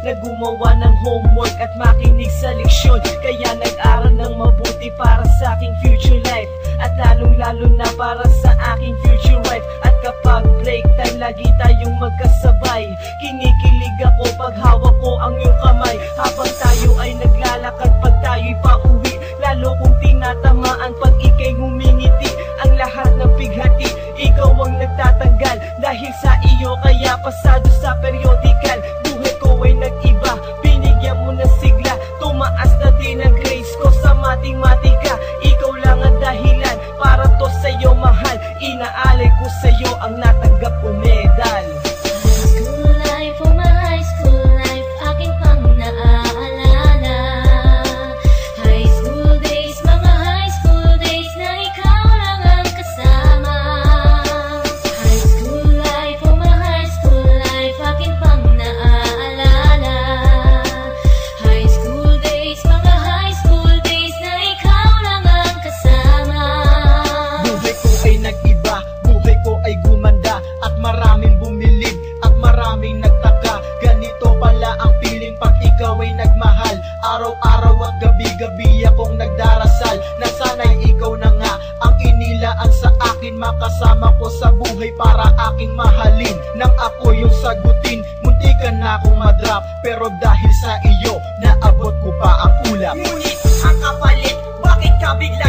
na gumawa ng homework at makinig sa leksyon. Kaya nag-aral ng mabuti para sa aking future life, at lalong-lalo na para sa aking future wife. At kapag break time, lagi tayong magkasabay. Kinikilig ako pag hawak ko ang iyong kamay, habang tayo ay naglalakad pag tayo'y pauwi. Lalo kung tinatamaan pag ika'y ngumingiti. Ang lahat ng pighati, ikaw ang nagtatanggal. Dahil sa iyo kaya pasado sa periodical. Buhay ko ay nag-iba, binigyan mo ng sigla. Tumaas na din ang grades ko sa matematika. Ikaw lang ang dahilan para to sa'yo mahal. Inaalay ko sa'yo ang natanggap kong medal. Araw-araw at gabi-gabi akong nagdarasal na sana'y ikaw na nga ang inilaan sa akin. Makasama ko sa buhay para aking mahalin. Nang ako yung sagutin, muntikan na akong madrop, pero dahil sa iyo, naabot ko pa ang ulap. Ngunit ang kapalit, bakit ka bigla